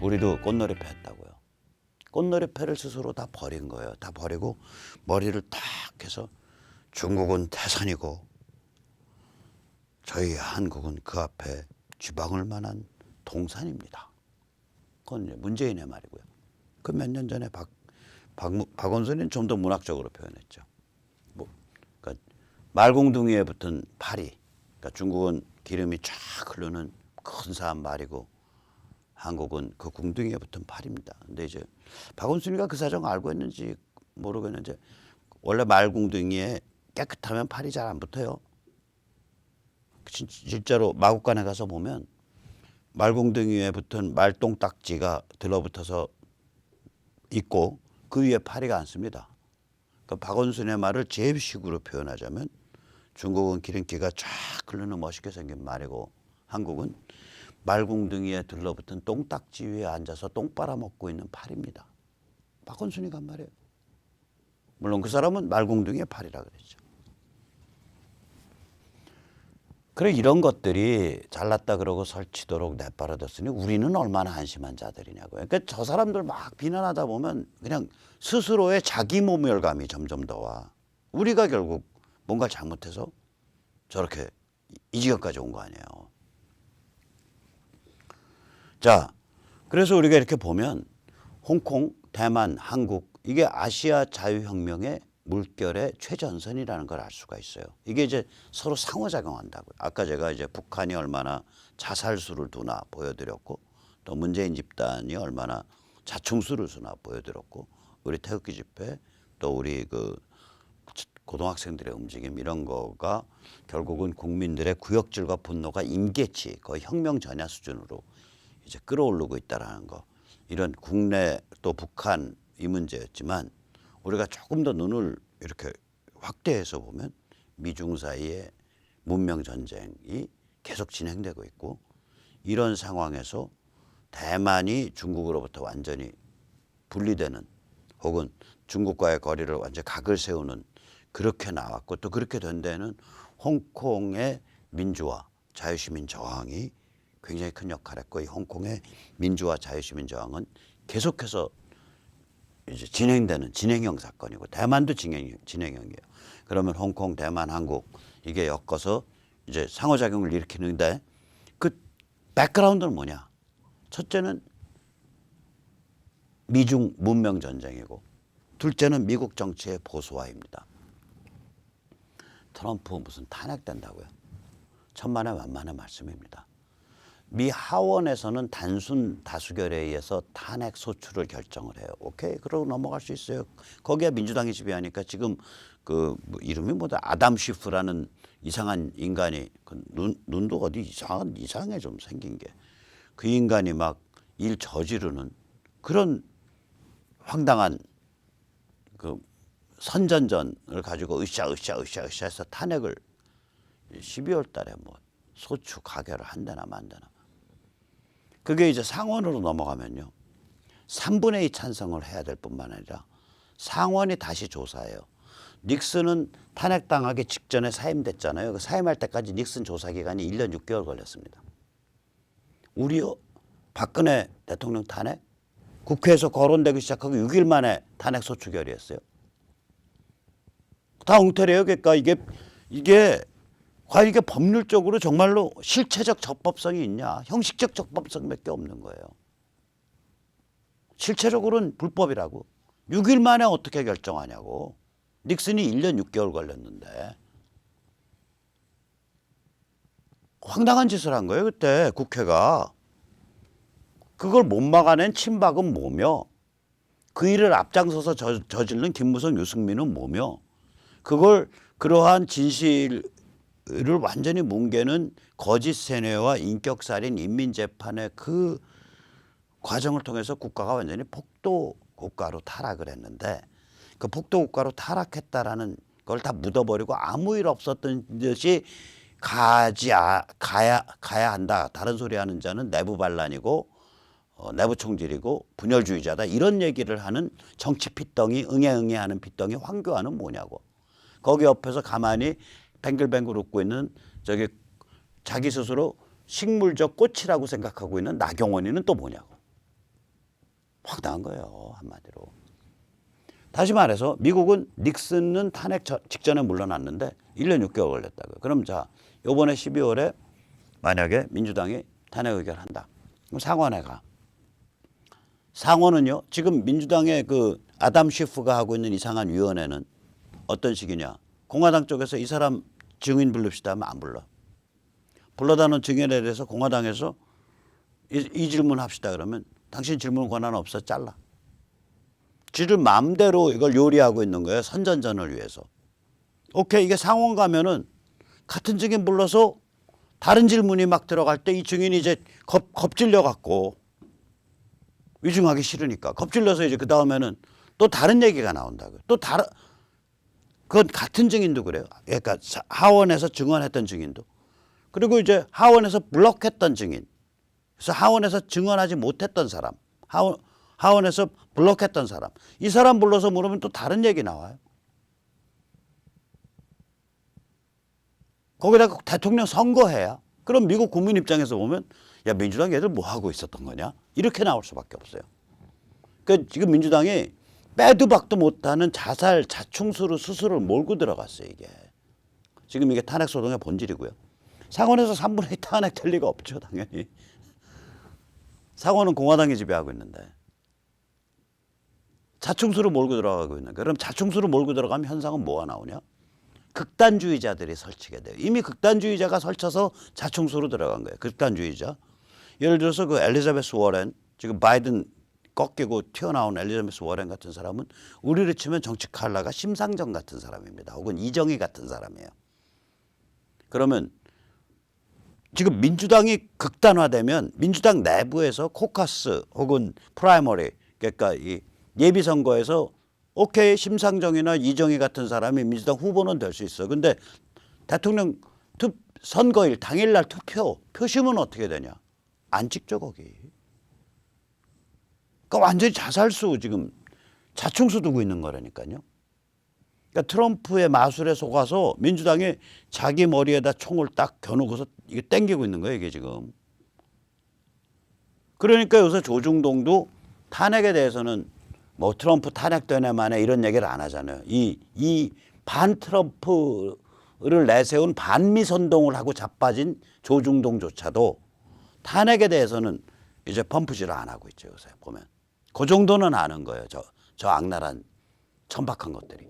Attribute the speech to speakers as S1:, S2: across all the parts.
S1: 우리도 꽃놀이패 했다고요. 꽃놀이패를 스스로 다 버린 거예요. 다 버리고 머리를 탁 해서 중국은 태산이고 저희 한국은 그 앞에 쥐박을 만한 동산입니다. 그건 이제 문재인의 말이고요. 그 몇 년 전에 박원순이는 좀 더 문학적으로 표현했죠. 그러니까 말공둥이에 붙은 파리. 그러니까 중국은 기름이 쫙 흐르는 근사한 말이고 한국은 그 궁둥이에 붙은 팔입니다. 근데 이제 박원순이가 그 사정 알고 있는지 모르겠는데 원래 말궁둥이에 깨끗하면 팔이 잘 안 붙어요. 실제로 마국간에 가서 보면 말궁둥이에 붙은 말똥딱지가 들러붙어서 있고 그 위에 파리가 않습니다. 그러니까 박원순의 말을 제식으로 표현하자면 중국은 기름기가 쫙 흐르는 멋있게 생긴 말이고 한국은 말궁둥이에 들러붙은 똥딱지 위에 앉아서 똥 빨아먹고 있는 팔입니다. 박원순이가 한 말이에요. 물론 그 사람은 말궁둥이의 팔이라 그랬죠. 그래 이런 것들이 잘났다 그러고 설치도록 내버려뒀으니 우리는 얼마나 한심한 자들이냐고요. 그러니까 저 사람들 막 비난하다 보면 그냥 스스로의 자기 모멸감이 점점 더 와. 우리가 결국 뭔가 잘못해서 저렇게 이 지경까지 온 거 아니에요. 자, 그래서 우리가 이렇게 보면 홍콩, 대만, 한국 이게 아시아 자유혁명의 물결의 최전선이라는 걸 알 수가 있어요. 이게 이제 서로 상호작용한다고요. 아까 제가 이제 북한이 얼마나 자살수를 두나 보여드렸고 또 문재인 집단이 얼마나 자충수를 수나 보여드렸고 우리 태극기 집회 또 우리 그 고등학생들의 움직임 이런 거가 결국은 국민들의 구역질과 분노가 임계치 거의 혁명 전야 수준으로 이제 끌어오르고 있다라는 거. 이런 국내 또 북한 이 문제였지만 우리가 조금 더 눈을 이렇게 확대해서 보면 미중 사이의 문명 전쟁이 계속 진행되고 있고 이런 상황에서 대만이 중국으로부터 완전히 분리되는 혹은 중국과의 거리를 완전히 각을 세우는 그렇게 나왔고 또 그렇게 된 데는 홍콩의 민주화 자유시민 저항이 굉장히 큰 역할을 했고 이 홍콩의 민주화 자유시민 저항은 계속해서 이제 진행되는 진행형 사건이고 대만도 진행형이에요. 그러면 홍콩, 대만, 한국 이게 엮어서 이제 상호작용을 일으키는데 그 백그라운드는 뭐냐? 첫째는 미중 문명 전쟁이고 둘째는 미국 정치의 보수화입니다. 트럼프 무슨 탄핵된다고요? 천만에 만만의 말씀입니다. 미 하원에서는 단순 다수결에 의해서 탄핵 소추를 결정을 해요. 오케이, 그러고 넘어갈 수 있어요. 거기에 민주당이 지배하니까 지금 그 뭐 이름이 뭐다 아담 쉬프라는 이상한 인간이 그 눈도 어디 이상해 좀 생긴 게 그 인간이 막 일 저지르는 그런 황당한 그 선전전을 가지고 으쌰해서 탄핵을 12월 달에 뭐 소추 가결을 한다나 만다나. 그게 이제 상원으로 넘어가면요. 3분의 2 찬성을 해야 될 뿐만 아니라 상원이 다시 조사해요. 닉슨은 탄핵당하기 직전에 사임됐잖아요. 그 사임할 때까지 닉슨 조사 기간이 1년 6개월 걸렸습니다. 우리요? 박근혜 대통령 탄핵? 국회에서 거론되기 시작하고 6일 만에 탄핵 소추 결의했어요. 다 엉터리예요. 그러니까 이게 과연 이게 법률적으로 정말로 실체적 적법성이 있냐? 형식적 적법성밖에 없는 거예요. 실체적으로는 불법이라고. 6일 만에 어떻게 결정하냐고. 닉슨이 1년 6개월 걸렸는데. 황당한 짓을 한 거예요. 그때 국회가. 그걸 못 막아낸 친박은 뭐며 그 일을 앞장서서 저지른 김무성, 유승민은 뭐며 그걸 그러한 진실을 완전히 뭉개는 거짓 세뇌와 인격살인 인민재판의 그 과정을 통해서 국가가 완전히 폭도 국가로 타락을 했는데 그 폭도 국가로 타락했다라는 걸 다 묻어버리고 아무 일 없었던 듯이 가야 한다. 다른 소리 하는 자는 내부 반란이고 내부 총질이고 분열주의자다. 이런 얘기를 하는 정치 핏덩이 응애 하는 핏덩이 황교안은 뭐냐고. 거기 옆에서 가만히 뱅글뱅글 웃고 있는 저기 자기 스스로 식물적 꽃이라고 생각하고 있는 나경원이는 또 뭐냐고. 확 나간 거예요. 한마디로. 다시 말해서 미국은 닉슨은 탄핵 직전에 물러났는데 1년 6개월 걸렸다고요. 그럼 자, 요번에 12월에 만약에 민주당이 탄핵 의결한다. 그럼 상원에 가. 상원은요, 지금 민주당의 그 아담 쉬프가 하고 있는 이상한 위원회는 어떤 식이냐. 공화당 쪽에서 이 사람 증인 부릅시다 하면 안 불러. 불러다 놓은 증인에 대해서 공화당에서 이 질문 합시다 그러면 당신 질문 권한 없어 잘라. 지들 마음대로 이걸 요리하고 있는 거예요. 선전전을 위해서. 오케이, 이게 상원 가면은 같은 증인 불러서 다른 질문이 막 들어갈 때 이 증인이 이제 겁질려 갖고 위중하기 싫으니까 겁질려서 이제 그 다음에는 또 다른 얘기가 나온다고요. 또 다른 그건 같은 증인도 그래요. 그러니까 하원에서 증언했던 증인도 그리고 이제 하원에서 블럭했던 증인. 그래서 하원에서 증언하지 못했던 사람, 하원에서 블럭했던 사람, 이 사람 불러서 물으면 또 다른 얘기 나와요. 거기다가 대통령 선거해야. 그럼 미국 국민 입장에서 보면 야 민주당 얘들 뭐 하고 있었던 거냐? 이렇게 나올 수밖에 없어요. 그러니까 지금 민주당이 빼도 박도 못하는 자충수로 스스로를 몰고 들어갔어요. 이게 지금 이게 탄핵 소동의 본질이고요. 상원에서 3분의 2 탄핵 될 리가 없죠. 당연히. 상원은 공화당이 지배하고 있는데 자충수로 몰고 들어가고 있는 거예요. 그럼 자충수로 몰고 들어가면 현상은 뭐가 나오냐? 극단주의자들이 설치게 돼요. 이미 극단주의자가 설쳐서 자충수로 들어간 거예요. 극단주의자. 예를 들어서 그 엘리자베스 워렌, 지금 바이든 꺾이고 튀어나온 엘리자베스 워렌 같은 사람은 우리를 치면 정치 칼라가 심상정 같은 사람입니다. 혹은 이정희 같은 사람이에요. 그러면 지금 민주당이 극단화되면 민주당 내부에서 코커스 혹은 프라이머리, 그러니까 이 예비선거에서 오케이 심상정이나 이정희 같은 사람이 민주당 후보는 될 수 있어. 근데 대통령 선거일 당일날 표심은 어떻게 되냐? 안 찍죠 거기. 그러니까 완전히 자살수 지금 자충수 두고 있는 거라니까요. 그러니까 트럼프의 마술에 속아서 민주당이 자기 머리에다 총을 딱 겨누고서 이게 땡기고 있는 거예요 이게 지금. 그러니까 요새 조중동도 탄핵에 대해서는 뭐 트럼프 탄핵되네 만에 이런 얘기를 안 하잖아요. 이 반트럼프를 내세운 반미선동을 하고 자빠진 조중동조차도 탄핵에 대해서는 이제 펌프질을 안 하고 있죠. 요새 보면. 그 정도는 아는 거예요. 저 악랄한 천박한 것들이.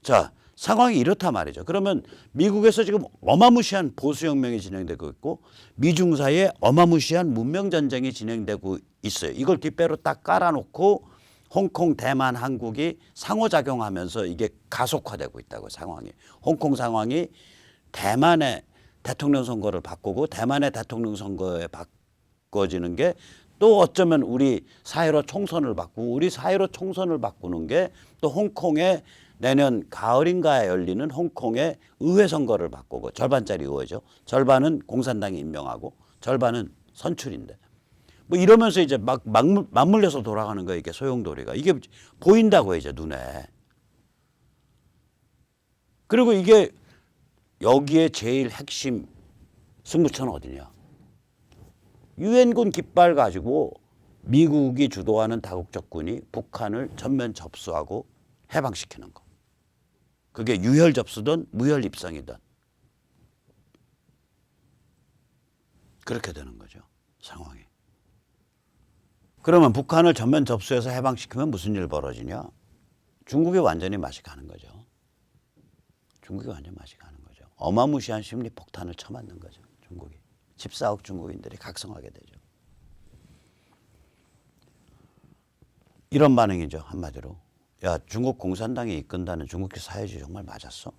S1: 자, 상황이 이렇다 말이죠. 그러면 미국에서 지금 어마무시한 보수혁명이 진행되고 있고 미중 사이에 어마무시한 문명전쟁이 진행되고 있어요. 이걸 뒷배로 딱 깔아놓고 홍콩, 대만, 한국이 상호작용하면서 이게 가속화되고 있다고 상황이. 홍콩 상황이 대만의 대통령 선거를 바꾸고 대만의 대통령 선거에 바꿔지는 게 또 어쩌면 우리 4.15 총선을 바꾸고 우리 4.15 총선을 바꾸는 게 또 홍콩의 내년 가을인가에 열리는 홍콩의 의회 선거를 바꾸고 절반짜리 의회죠. 절반은 공산당이 임명하고 절반은 선출인데 뭐 이러면서 이제 막 맞물려서 돌아가는 거예요. 이게 소용돌이가. 이게 보인다고 이제 눈에. 그리고 이게 여기에 제일 핵심 승부처는 어디냐. 유엔군 깃발 가지고 미국이 주도하는 다국적 군이 북한을 전면 접수하고 해방시키는 거. 그게 유혈 접수든 무혈 입성이든 그렇게 되는 거죠. 상황이. 그러면 북한을 전면 접수해서 해방시키면 무슨 일 벌어지냐. 중국이 완전히 맛이 가는 거죠. 중국이 완전히 맛이 가는 거죠. 어마무시한 심리 폭탄을 쳐맞는 거죠. 중국이. 14억 중국인들이 각성하게 되죠. 이런 반응이죠. 한마디로. 야, 중국 공산당이 이끈다는 중국식 사회주의 정말 맞았어?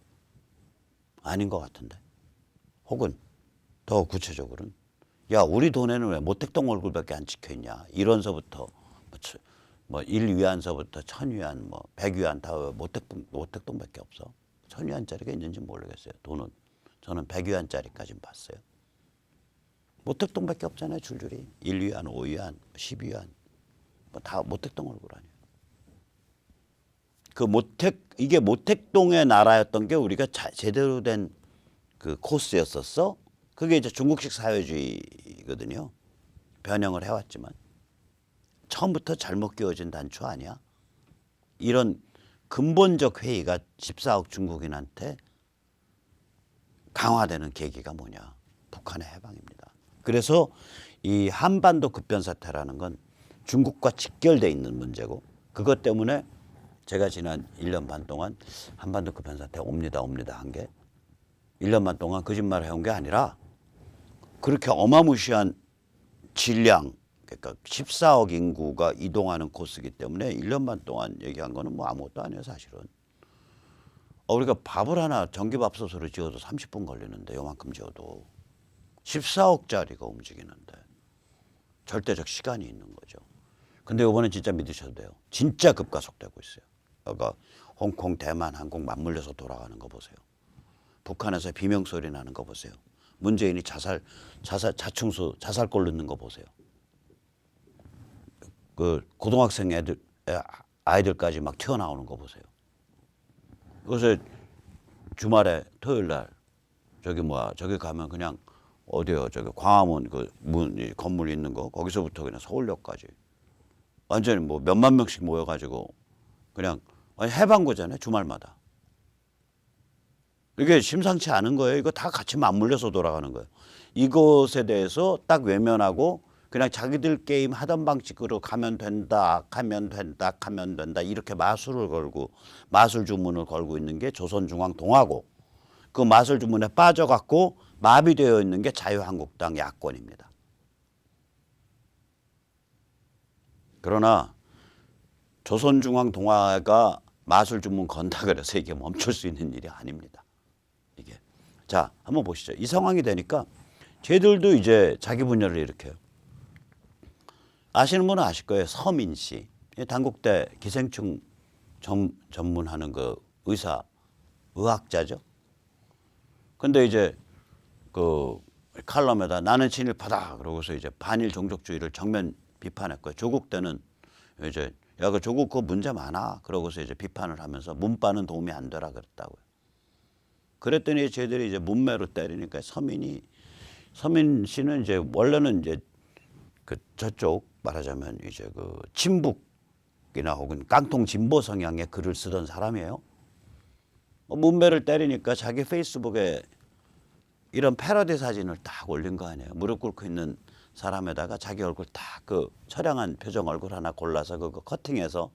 S1: 아닌 것 같은데. 혹은 더 구체적으로는 야, 우리 돈에는 왜 모택동 얼굴밖에 안 찍혀있냐. 1원서부터 뭐 1위안서부터 1000위안 뭐 100위안 다 모택동밖에 없어. 1000위안짜리가 있는지 모르겠어요. 돈은. 저는 100위안짜리까지는 봤어요. 모택동밖에 없잖아요. 줄줄이. 1위안, 5위안, 10위안. 뭐 다 모택동 얼굴 아니에요. 그 이게 모택동의 나라였던 게 우리가 제대로 된 그 코스였었어. 그게 이제 중국식 사회주의거든요. 변형을 해왔지만. 처음부터 잘못 끼워진 단추 아니야? 이런 근본적 회의가 14억 중국인한테 강화되는 계기가 뭐냐? 북한의 해방입니다. 그래서 이 한반도 급변사태라는 건 중국과 직결돼 있는 문제고, 그것 때문에 제가 지난 1년 반 동안 한반도 급변사태 옵니다 한 게 1년 반 동안 거짓말을 해온 게 아니라 그렇게 어마무시한 질량, 그러니까 14억 인구가 이동하는 코스이기 때문에 1년 반 동안 얘기한 거는 뭐 아무것도 아니에요 사실은. 우리가 밥을 하나 전기밥솥으로 지어도 30분 걸리는데, 요만큼 지어도 14억짜리가 움직이는데 절대적 시간이 있는 거죠. 근데 이번엔 진짜 믿으셔도 돼요. 진짜 급가속되고 있어요. 그러니까 홍콩, 대만, 한국 맞물려서 돌아가는 거 보세요. 북한에서 비명소리 나는 거 보세요. 문재인이 자충수 자살골 넣는 거 보세요. 그 고등학생 아이들까지 막 튀어나오는 거 보세요. 그래서 주말에 토요일 날 저기 가면 그냥 어디요? 저기 광화문 그 건물 있는 거, 거기서부터 그냥 서울역까지 완전히 뭐 몇만 명씩 모여가지고 그냥 해방구잖아요. 주말마다. 이게 심상치 않은 거예요. 이거 다 같이 맞물려서 돌아가는 거예요. 이것에 대해서 딱 외면하고 그냥 자기들 게임 하던 방식으로 가면 된다 이렇게 마술 주문을 걸고 있는 게 조선중앙동화고, 그 마술 주문에 빠져갖고 마비되어 있는 게 자유한국당 야권입니다. 그러나 조선중앙동화가 마술 주문 건다 그래서 이게 멈출 수 있는 일이 아닙니다. 이게. 자, 한번 보시죠. 이 상황이 되니까 쟤들도 이제 자기 분열을 일으켜요. 아시는 분은 아실 거예요. 서민 씨. 단국대 기생충 전문하는 그 의학자죠. 근데 이제 그 칼럼에다 나는 친일파다 그러고서 이제 반일 종족주의를 정면 비판했고요. 조국 때는 이제 야, 그 조국 그 문제 많아 그러고서 이제 비판을 하면서 문빠는 도움이 안 되라 그랬다고요. 그랬더니 쟤들이 이제 문매로 때리니까 서민 씨는 이제 원래는 이제 그 저쪽 말하자면 이제 그 친북이나 혹은 깡통 진보 성향의 글을 쓰던 사람이에요. 문매를 때리니까 자기 페이스북에 이런 패러디 사진을 딱 올린 거 아니에요. 무릎 꿇고 있는 사람에다가 자기 얼굴 딱 그 처량한 표정 얼굴 하나 골라서 그거 커팅해서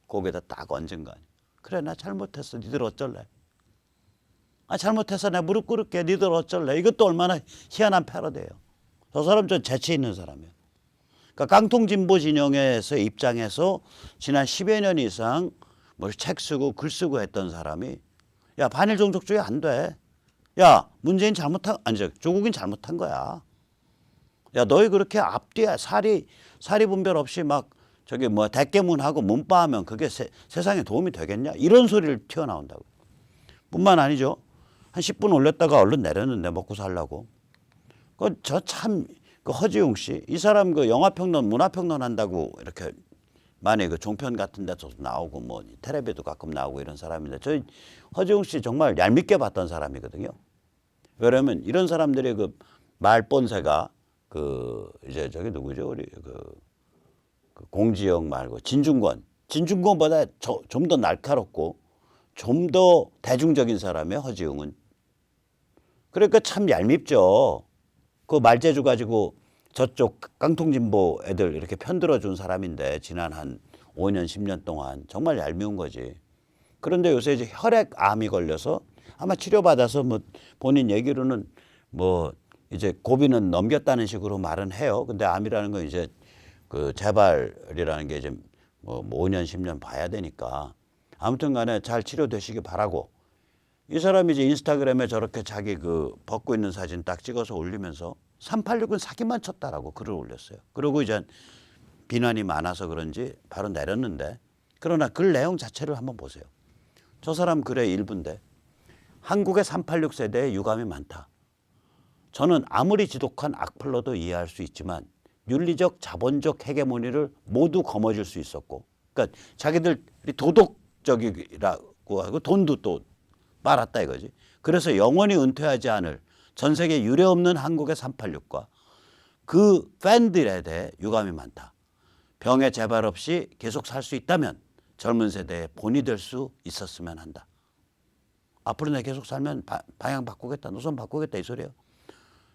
S1: 거기에다 딱 얹은 거 아니에요. 그래, 나 잘못했어. 니들 어쩔래? 잘못해서 내 무릎 꿇을게. 니들 어쩔래? 이것도 얼마나 희한한 패러디예요. 저 사람 좀 재치 있는 사람이에요. 그러니까 깡통진보 진영에서 입장에서 지난 10여 년 이상 뭐 책 쓰고 글 쓰고 했던 사람이 야, 반일 종족주의 안 돼. 야, 문재인 조국인 잘못한 거야. 야, 너희 그렇게 앞뒤에 사리 분별 없이 막 저기 뭐 대깨문하고 문빠하면 그게 세상에 도움이 되겠냐? 이런 소리를 튀어나온다고. 뿐만 아니죠. 한 10분 올렸다가 얼른 내렸는데 먹고 살라고. 그 허지웅 씨, 이 사람 그 영화평론, 문화평론 한다고 이렇게 많이 그 종편 같은 데서 나오고 뭐 텔레비도 가끔 나오고 이런 사람인데, 저희 허지웅 씨 정말 얄밉게 봤던 사람이거든요. 왜냐면 이런 사람들의 그 말본새가 그 이제 저기 누구죠? 우리 그 공지영 말고 진중권보다 좀 더 날카롭고 좀 더 대중적인 사람이에요, 허지웅은. 그러니까 참 얄밉죠. 그 말재주 가지고 저쪽 깡통진보 애들 이렇게 편들어 준 사람인데 지난 한 5년 10년 동안 정말 얄미운 거지. 그런데 요새 이제 혈액암이 걸려서 아마 치료받아서 뭐 본인 얘기로는 뭐 이제 고비는 넘겼다는 식으로 말은 해요. 근데 암이라는 건 이제 그 재발이라는 게 이제 뭐 5년 10년 봐야 되니까 아무튼 간에 잘 치료되시기 바라고, 이 사람이 이제 인스타그램에 저렇게 자기 그 벗고 있는 사진 딱 찍어서 올리면서 386은 사기만 쳤다라고 글을 올렸어요. 그리고 이제 비난이 많아서 그런지 바로 내렸는데, 그러나 글 내용 자체를 한번 보세요. 저 사람 글의 일부인데 한국의 386 세대에 유감이 많다. 저는 아무리 지독한 악플러도 이해할 수 있지만 윤리적 자본적 헤게모니를 모두 거머쥘 수 있었고, 그러니까 자기들이 도덕적이라고 하고 돈도 또 빨았다 이거지. 그래서 영원히 은퇴하지 않을 전 세계 유례없는 한국의 386과 그 팬들에 대해 유감이 많다. 병의 재발 없이 계속 살 수 있다면 젊은 세대의 본이 될 수 있었으면 한다. 앞으로 내가 계속 살면 방향 바꾸겠다, 노선 바꾸겠다 이 소리예요.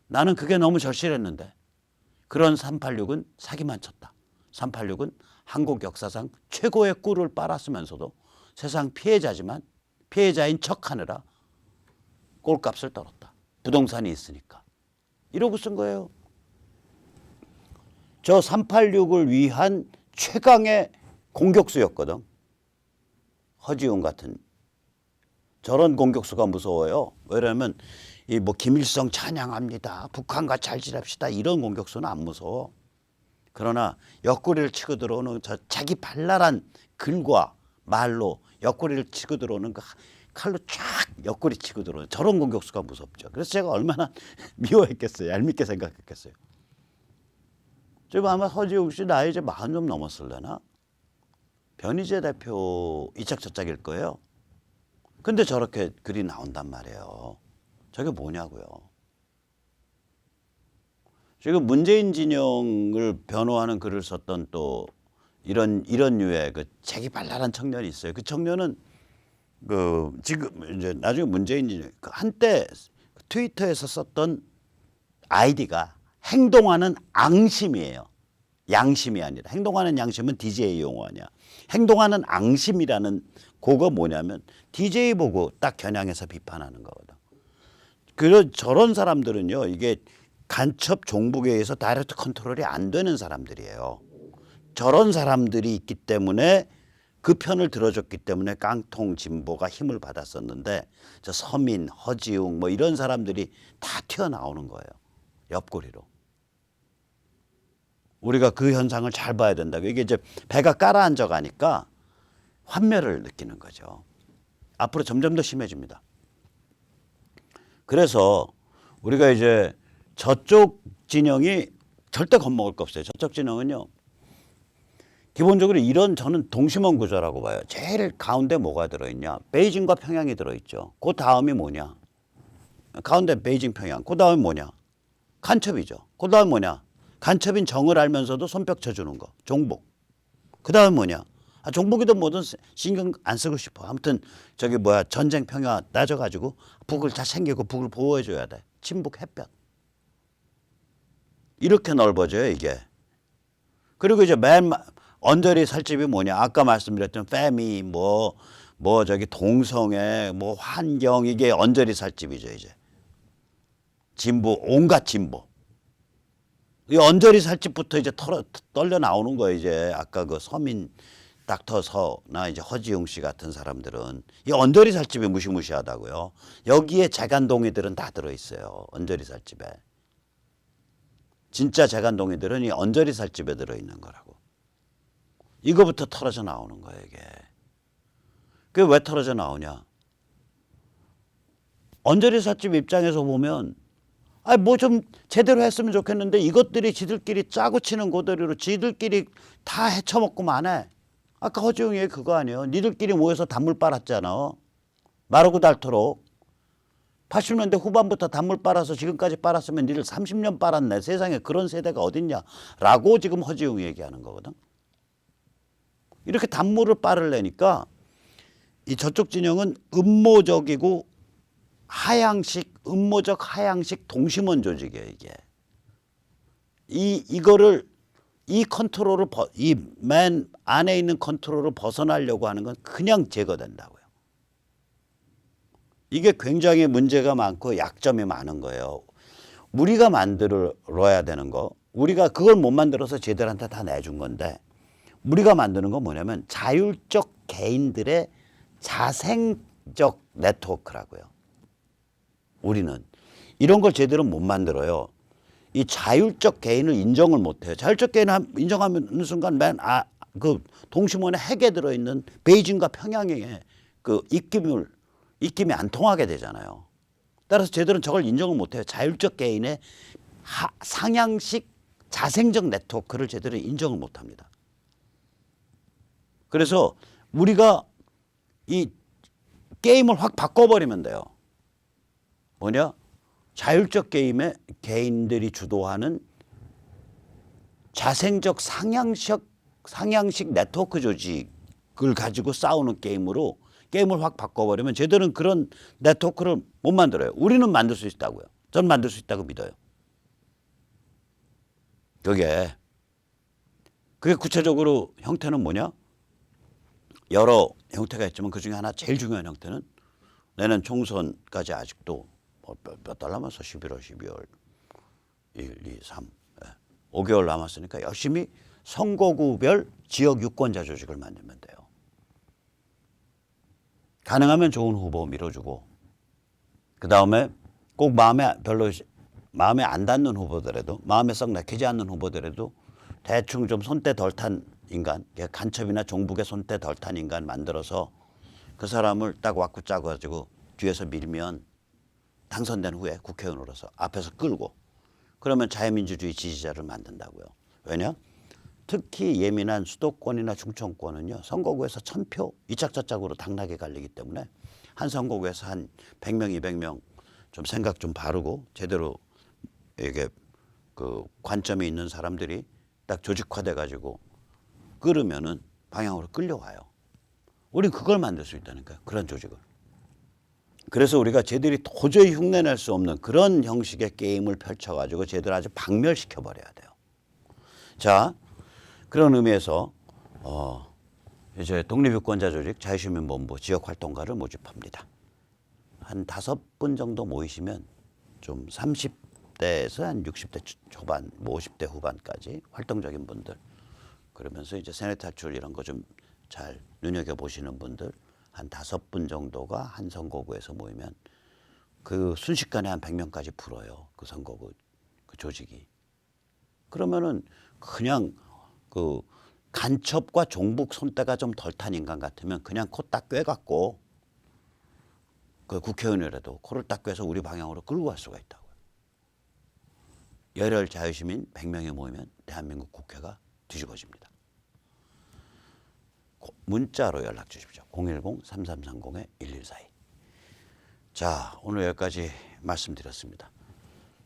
S1: 나는 그게 너무 절실했는데 그런 386은 사기만 쳤다. 386은 한국 역사상 최고의 꿀을 빨았으면서도 세상 피해자지만 피해자인 척하느라 꼴값을 떨었다. 부동산이 있으니까. 이러고 쓴 거예요. 저 386을 위한 최강의 공격수였거든. 허지웅 같은. 저런 공격수가 무서워요. 왜냐하면 이 뭐 김일성 찬양합니다. 북한과 잘 지냅시다. 이런 공격수는 안 무서워. 그러나 옆구리를 치고 들어오는 저 자기 발랄한 글과 말로 옆구리를 치고 들어오는 그 칼로 쫙 옆구리 치고 들어오는 저런 공격수가 무섭죠. 그래서 제가 얼마나 미워했겠어요. 얄밉게 생각했겠어요. 지금 아마 허지웅 씨 나이 이제 40 좀 넘었을려나? 변희재 대표 이착저착일 거예요. 근데 저렇게 글이 나온단 말이에요. 저게 뭐냐고요. 지금 문재인 진영을 변호하는 글을 썼던 또 이런 류의 그 자기 발랄한 청년이 있어요. 그 청년은 그 지금 이제 나중에 문재인 진영 한때 트위터에서 썼던 아이디가 행동하는 앙심이에요. 양심이 아니라. 행동하는 양심은 DJ 용어 아니야. 행동하는 앙심이라는 그거 뭐냐면 DJ 보고 딱 겨냥해서 비판하는 거거든. 저런 사람들은요. 이게 간첩 종북에 의해서 다이렉트 컨트롤이 안 되는 사람들이에요. 저런 사람들이 있기 때문에 그 편을 들어줬기 때문에 깡통 진보가 힘을 받았었는데 저 서민, 허지웅 뭐 이런 사람들이 다 튀어나오는 거예요. 옆구리로. 우리가 그 현상을 잘 봐야 된다. 이게 이제 배가 깔아앉아 가니까 환멸을 느끼는 거죠. 앞으로 점점 더 심해집니다. 그래서 우리가 이제 저쪽 진영이 절대 겁먹을 거 없어요. 저쪽 진영은요. 기본적으로 이런 저는 동심원 구조라고 봐요. 제일 가운데 뭐가 들어있냐. 베이징과 평양이 들어있죠. 그 다음이 뭐냐. 가운데 베이징 평양. 그 다음이 뭐냐. 간첩이죠. 그 다음이 뭐냐. 간첩인 정을 알면서도 손뼉 쳐주는 거. 종북. 그 다음은 뭐냐. 종북이든 뭐든 신경 안 쓰고 싶어. 아무튼 저기 뭐야 전쟁 평야 따져가지고 북을 다 챙기고 북을 보호해줘야 돼. 친북 햇볕. 이렇게 넓어져요 이게. 그리고 이제 맨 언저리 살집이 뭐냐. 아까 말씀드렸던 페미 뭐 저기 동성애 뭐 환경 이게 언저리 살집이죠 이제. 진보 온갖 진보. 이 언저리 살집부터 이제 떨려 나오는 거예요 이제. 아까 그 서민 닥터 서나 이제 허지웅 씨 같은 사람들은 이 언저리 살집이 무시무시하다고요. 여기에 재간동이들은 다 들어있어요. 언저리 살집에. 진짜 재간동이들은 이 언저리 살집에 들어있는 거라고. 이거부터 털어져 나오는 거예요 이게. 그게 왜 털어져 나오냐. 언저리 살집 입장에서 보면 뭐 좀 제대로 했으면 좋겠는데 이것들이 지들끼리 짜고 치는 고대로 지들끼리 다 헤쳐먹고 만해. 아까 허지웅이 얘기 그거 아니에요. 니들끼리 모여서 단물 빨았잖아. 마르고 닳도록. 80년대 후반부터 단물 빨아서 지금까지 빨았으면 니들 30년 빨았네. 세상에 그런 세대가 어딨냐. 라고 지금 허지웅이 얘기하는 거거든. 이렇게 단물을 빨으려니까 이 저쪽 진영은 음모적이고 음모적 하향식 동심원 조직이에요 이게. 이거를 이 컨트롤을 이 맨 안에 있는 컨트롤을 벗어나려고 하는 건 그냥 제거된다고요. 이게 굉장히 문제가 많고 약점이 많은 거예요. 우리가 만들어야 되는 거. 우리가 그걸 못 만들어서 쟤들한테 다 내준 건데 우리가 만드는 건 뭐냐면 자율적 개인들의 자생적 네트워크라고요. 우리는 이런 걸 제대로 못 만들어요. 이 자율적 개인을 인정을 못해요. 자율적 개인을 인정하는 순간 그 동심원에 핵에 들어있는 베이징과 평양의 그 입김이 안 통하게 되잖아요. 따라서 쟤들은 저걸 인정을 못해요. 자율적 개인의 상향식 자생적 네트워크를 쟤들은 인정을 못합니다. 그래서 우리가 이 게임을 확 바꿔버리면 돼요. 뭐냐? 자율적 게임에 개인들이 주도하는 자생적 상향식 상향식 네트워크 조직을 가지고 싸우는 게임으로 게임을 확 바꿔버리면 쟤들은 그런 네트워크를 못 만들어요. 우리는 만들 수 있다고요. 전 만들 수 있다고 믿어요. 그게 구체적으로 형태는 뭐냐? 여러 형태가 있지만 그중에 하나 제일 중요한 형태는 내년 총선까지 아직도 몇 달 남았어. 11월, 12월, 1, 2, 3, 5개월 남았으니까 열심히 선거구별 지역 유권자 조직을 만들면 돼요. 가능하면 좋은 후보 밀어주고 그다음에 꼭 마음에 안 닿는 후보더라도 마음에 썩 내키지 않는 후보더라도 대충 좀 손때 덜 탄 인간, 간첩이나 종북의 손때 덜 탄 인간 만들어서 그 사람을 딱 왁구 짜가지고 뒤에서 밀면 당선된 후에 국회의원으로서 앞에서 끌고 그러면 자유민주주의 지지자를 만든다고요. 왜냐? 특히 예민한 수도권이나 중청권은요. 선거구에서 1000표 이착저착으로 당락이 갈리기 때문에 한 선거구에서 한 100명, 200명 좀 생각 좀 바르고 제대로 이게 그 관점이 있는 사람들이 딱 조직화돼 가지고 끌으면은 방향으로 끌려와요. 우린 그걸 만들 수 있다니까요. 그런 조직을. 그래서 우리가 쟤들이 도저히 흉내낼 수 없는 그런 형식의 게임을 펼쳐가지고 쟤들 아주 박멸시켜 버려야 돼요. 자, 그런 의미에서 이제 독립유권자 조직 자유시민본부 지역활동가를 모집합니다. 한 5분 정도 모이시면 좀 30대에서 한 60대 초반, 50대 후반까지 활동적인 분들 그러면서 이제 세뇌 탈출 이런 거 좀 잘 눈여겨보시는 분들 한 5분 정도가 한 선거구에서 모이면 그 순식간에 한 100명까지 풀어요. 그 선거구 그 조직이. 그러면은 그냥 그 간첩과 종북 손때가 좀 덜 탄 인간 같으면 그냥 코 딱 꿰갖고 그 국회의원이라도 코를 딱 꿰서 우리 방향으로 끌고 갈 수가 있다고요. 열혈 자유시민 100명이 모이면 대한민국 국회가 뒤집어집니다. 문자로 연락 주십시오. 010-3330-1142. 자, 오늘 여기까지 말씀드렸습니다.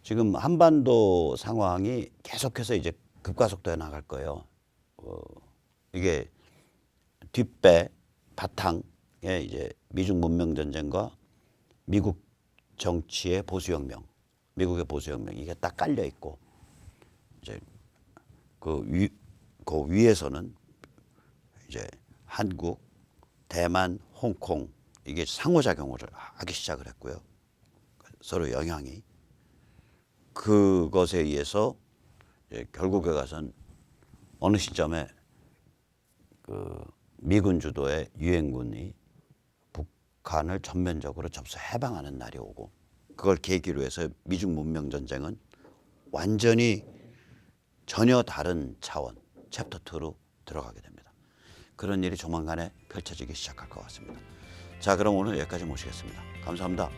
S1: 지금 한반도 상황이 계속해서 이제 급가속도에 나갈 거예요. 이게 뒷배 바탕에 이제 미중 문명 전쟁과 미국 정치의 보수혁명, 미국의 보수혁명 이게 딱 깔려 있고 이제 그 위에서는 이제 한국, 대만, 홍콩 이게 상호작용을 하기 시작을 했고요. 서로 영향이 그것에 의해서 결국에 가선 어느 시점에 그 미군 주도의 유엔군이 북한을 전면적으로 접수 해방하는 날이 오고 그걸 계기로 해서 미중 문명 전쟁은 완전히 전혀 다른 차원 챕터 2로 들어가게 됩니다. 그런 일이 조만간에 펼쳐지기 시작할 것 같습니다. 자, 그럼 오늘 여기까지 모시겠습니다. 감사합니다.